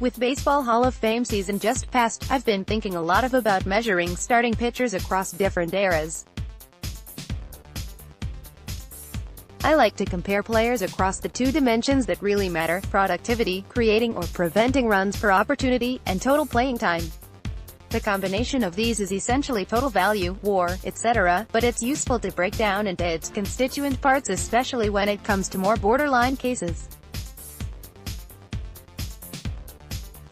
With Baseball Hall of Fame season just passed, I've been thinking a lot about measuring starting pitchers across different eras. I like to compare players across the two dimensions that really matter: productivity, creating or preventing runs per opportunity, and total playing time. The combination of these is essentially total value, WAR, etc., but it's useful to break down into its constituent parts, especially when it comes to more borderline cases.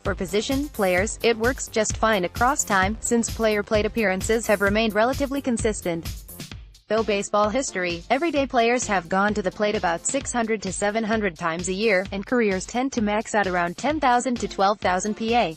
For position players, it works just fine across time, since player plate appearances have remained relatively consistent. Though baseball history, everyday players have gone to the plate about 600 to 700 times a year, and careers tend to max out around 10,000 to 12,000 PA.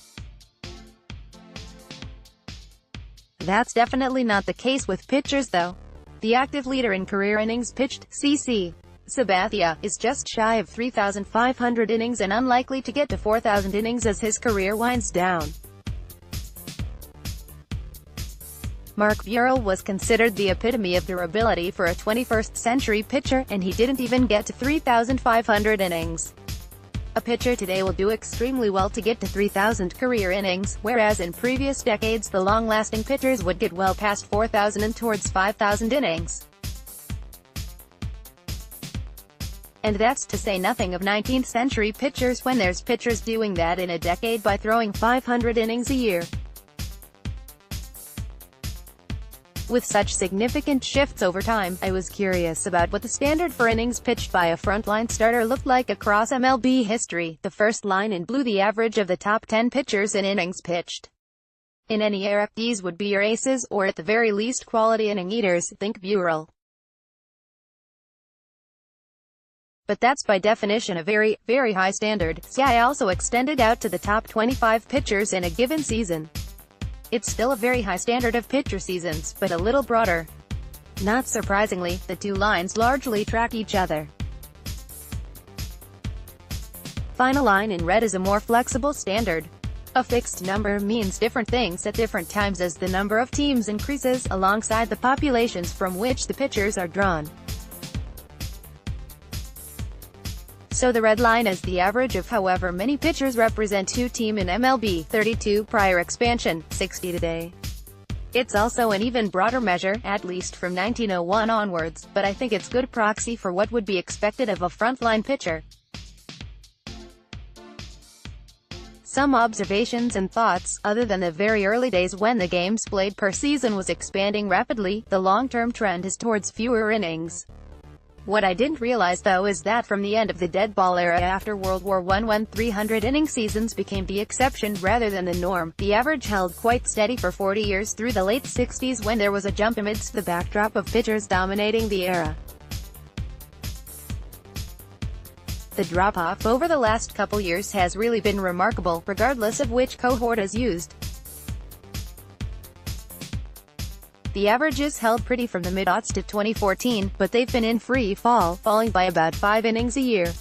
That's definitely not the case with pitchers though. The active leader in career innings pitched, CC Sabathia, is just shy of 3,500 innings and unlikely to get to 4,000 innings as his career winds down. Mark Burrell was considered the epitome of durability for a 21st-century pitcher, and he didn't even get to 3,500 innings. A pitcher today will do extremely well to get to 3,000 career innings, whereas in previous decades the long-lasting pitchers would get well past 4,000 and towards 5,000 innings. And that's to say nothing of 19th-century pitchers, when there's pitchers doing that in a decade by throwing 500 innings a year. With such significant shifts over time, I was curious about what the standard for innings pitched by a frontline starter looked like across MLB history. The first line in blue, the average of the top 10 pitchers in innings pitched. In any era, these would be your aces, or at the very least quality inning eaters, think Burrell. But that's by definition a very, very high standard, so I also extended out to the top 25 pitchers in a given season. It's still a very high standard of pitcher seasons, but a little broader. Not surprisingly, the two lines largely track each other. Final line in red is a more flexible standard. A fixed number means different things at different times as the number of teams increases, alongside the populations from which the pitchers are drawn. So the red line is the average of however many pitchers represent two teams in MLB, 32 prior expansion, 60 today. It's also an even broader measure, at least from 1901 onwards, but I think it's good proxy for what would be expected of a frontline pitcher. Some observations and thoughts: other than the very early days when the games played per season was expanding rapidly, the long-term trend is towards fewer innings. What I didn't realize though is that from the end of the dead ball era after World War I, when 300-inning seasons became the exception rather than the norm, the average held quite steady for 40 years through the late 60s, when there was a jump amidst the backdrop of pitchers dominating the era. The drop-off over the last couple years has really been remarkable, regardless of which cohort is used. The averages held pretty from the mid-aughts to 2014, but they've been in free fall, falling by about 5 innings a year.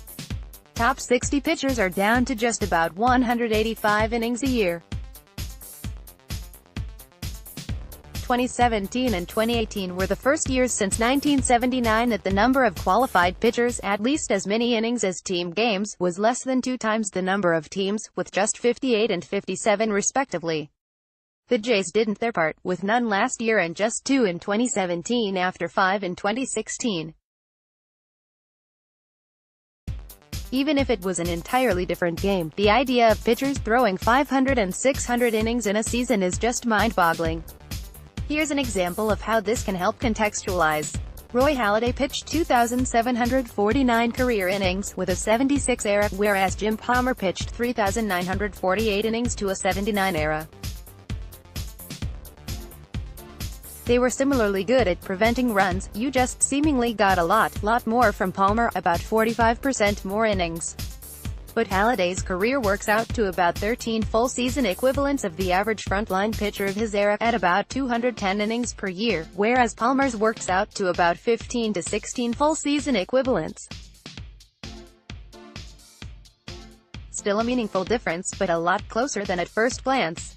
Top 60 pitchers are down to just about 185 innings a year. 2017 and 2018 were the first years since 1979 that the number of qualified pitchers, at least as many innings as team games, was less than 2 times the number of teams, with just 58 and 57 respectively. The Jays didn't their part, with none last year and just 2 in 2017 after 5 in 2016. Even if it was an entirely different game, the idea of pitchers throwing 500 and 600 innings in a season is just mind-boggling. Here's an example of how this can help contextualize. Roy Halladay pitched 2,749 career innings, with a 76 era, whereas Jim Palmer pitched 3,948 innings to a 79 era. They were similarly good at preventing runs, you just seemingly got a lot more from Palmer, about 45% more innings. But Halladay's career works out to about 13 full season equivalents of the average frontline pitcher of his era, at about 210 innings per year, whereas Palmer's works out to about 15 to 16 full season equivalents. Still a meaningful difference, but a lot closer than at first glance.